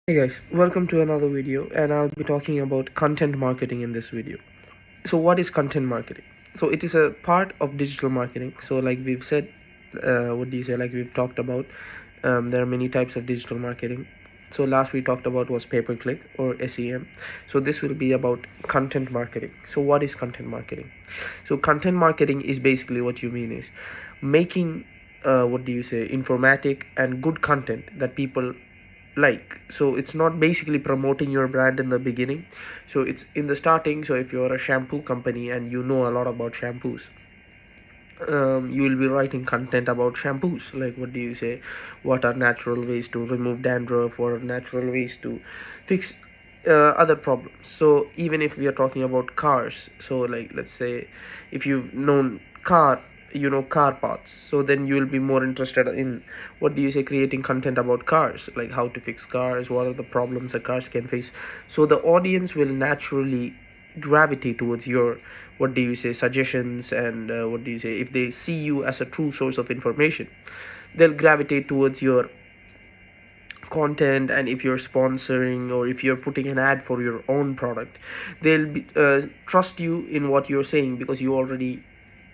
Hey guys, welcome to another video, and I'll be talking about content marketing in this video. So what is content marketing? So it is a part of digital marketing. So like we've said, what do you say, like we've talked about, there are many types of digital marketing. So last we talked about was pay-per-click or SEM. So this will be about content marketing. So what is content marketing? So content marketing is basically, what you mean is making what do you say, informatic and good content that people like. So it's not basically promoting your brand in the beginning, so it's in the starting. So if you're a shampoo company and you know a lot about shampoos, you will be writing content about shampoos, like what do you say, what are natural ways to remove dandruff, or natural ways to fix other problems. So even if we are talking about cars, so like let's say if you've known car, you know, car parts, so then you will be more interested in, what do you say, creating content about cars, like how to fix cars, what are the problems that cars can face. So the audience will naturally gravitate towards your, what do you say, suggestions, and what do you say, if they see you as a true source of information, they'll gravitate towards your content. And if you're sponsoring or if you're putting an ad for your own product, they'll be, trust you in what you're saying, because you already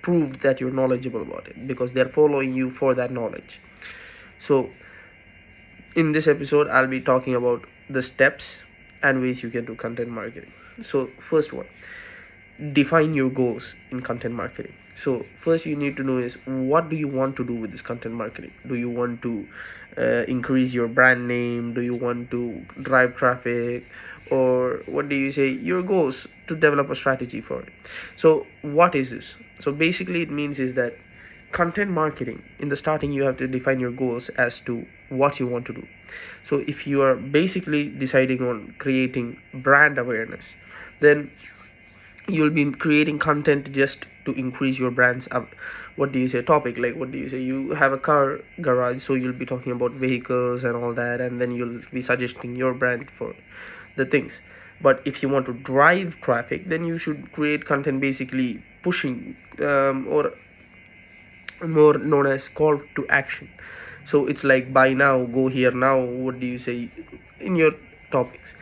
proved that you're knowledgeable about it, because they're following you for that knowledge. So in this episode I'll be talking about the steps and ways you can do content marketing. So first one, define your goals in content marketing. So first you need to know is, what do you want to do with this content marketing? Do you want to increase your brand name? Do you want to drive traffic? Or what do you say, your goals to develop a strategy for it? So what is this? So basically it means is that content marketing, in the starting you have to define your goals as to what you want to do. So if you are basically deciding on creating brand awareness, then you'll be creating content just to increase your brand's what do you say, topic. Like what do you say, you have a car garage, so you'll be talking about vehicles and all that, and then you'll be suggesting your brand for the things. But if you want to drive traffic, then you should create content basically pushing, or more known as call to action. So it's like buy now, go here now, what do you say, in your topics.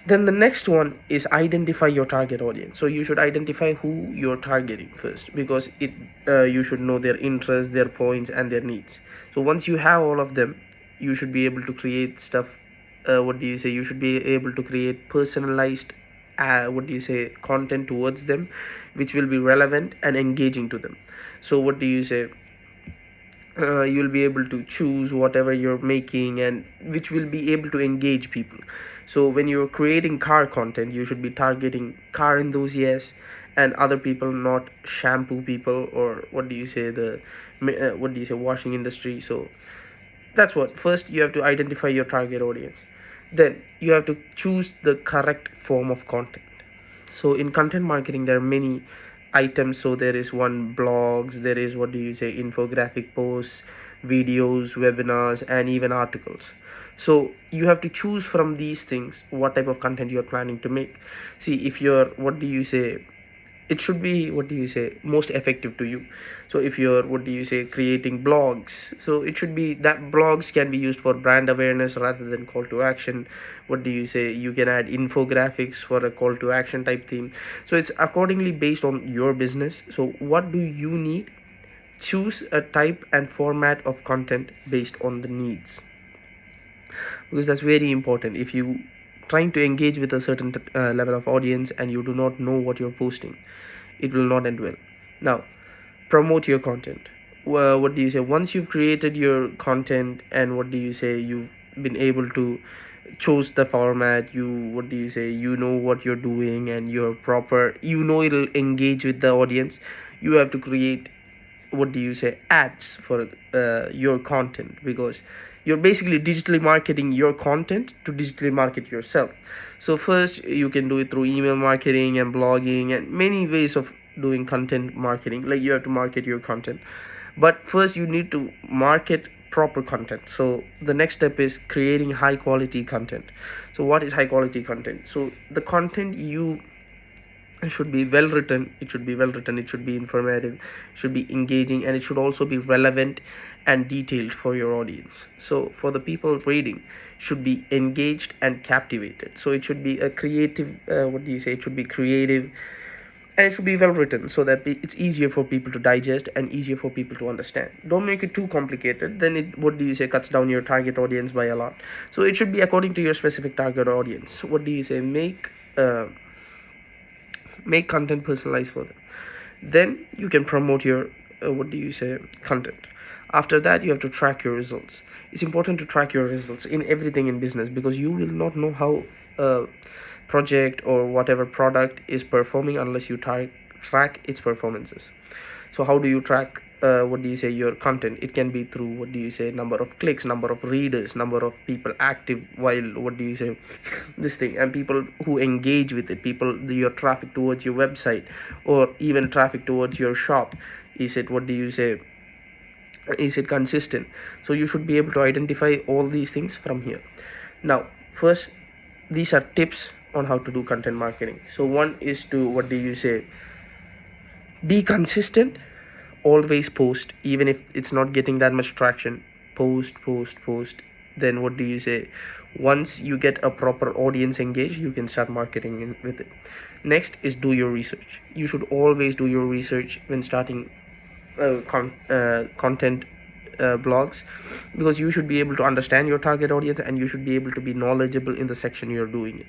Then the next one is identify your target audience. So you should identify who you're targeting first, because it you should know their interests, their points, and their needs. So once you have all of them, you should be able to create stuff. What do you say, you should be able to create personalized what do you say, content towards them, which will be relevant and engaging to them. So what do you say, you'll be able to choose whatever you're making, and which will be able to engage people. So when you're creating car content, you should be targeting car enthusiasts and other people, not shampoo people, or what do you say, the what do you say, washing industry. So that's what, first you have to identify your target audience, then you have to choose the correct form of content. So in content marketing there are many items. So there is one, blogs, there is, what do you say, infographic posts, videos, webinars, and even articles. So you have to choose from these things what type of content you're planning to make. See, if you're, what do you say, it should be, what do you say, most effective to you. So if you're, what do you say, creating blogs, so it should be that blogs can be used for brand awareness rather than call to action. What do you say, you can add infographics for a call to action type theme. So it's accordingly based on your business. So what do you need, choose a type and format of content based on the needs, because that's very important. If you trying to engage with a certain level of audience and you do not know what you're posting, it will not end well. Now, promote your content. Well, what do you say, once you've created your content, and what do you say, you've been able to choose the format, you, what do you say, you know what you're doing, and you're proper, you know it'll engage with the audience, you have to create, what do you say, ads for your content, because you're basically digitally marketing your content to digitally market yourself. So first you can do it through email marketing and blogging and many ways of doing content marketing. Like you have to market your content, but first you need to market proper content. So the next step is creating high quality content. So what is high quality content? So the content you, it should be well written, it should be informative, it should be engaging, and it should also be relevant and detailed for your audience. So for the people reading, should be engaged and captivated. So it should be a creative, it should be creative, and it should be well written so that it's easier for people to digest and easier for people to understand. Don't make it too complicated, then it, cuts down your target audience by a lot. So it should be according to your specific target audience. Make content personalized for them. Then you can promote your content. After that, you have to track your results. It's important to track your results in everything in business, because you will not know how a project or whatever product is performing unless you track its performances. So how do you track your content? It can be through number of clicks, number of readers, number of people active while this thing, and people who engage with it, your traffic towards your website, or even traffic towards your shop. Is it is it consistent? So you should be able to identify all these things from here. Now, first, these are tips on how to do content marketing. So one is to be consistent. Always post, even if it's not getting that much traction. Post. Then once you get a proper audience engaged, you can start marketing with it. Next is do your research. You should always do your research when starting content blogs, because you should be able to understand your target audience, and you should be able to be knowledgeable in the section you're doing it.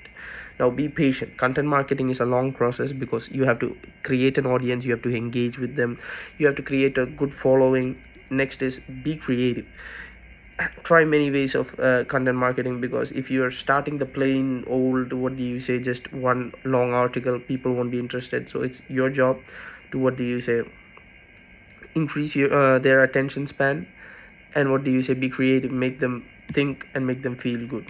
Now, be patient. Content marketing is a long process, because you have to create an audience, you have to engage with them, you have to create a good following. Next is be creative. Try many ways of content marketing, because if you are starting the plain old just one long article, people won't be interested. So it's your job to increase their attention span, and be creative, make them think and make them feel good.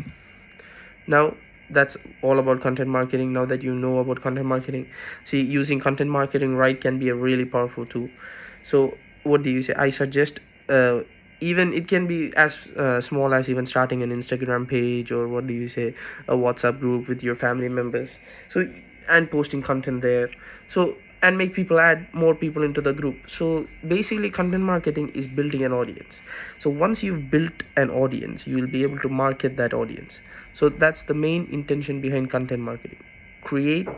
Now, that's all about content marketing. Now that you know about content marketing, see, using content marketing right can be a really powerful tool. So I suggest, even it can be as small as even starting an Instagram page, or a WhatsApp group with your family members, so, and posting content there. So, and make people, add more people into the group. So basically, content marketing is building an audience. So once you've built an audience, you will be able to market that audience. So that's the main intention behind content marketing. Create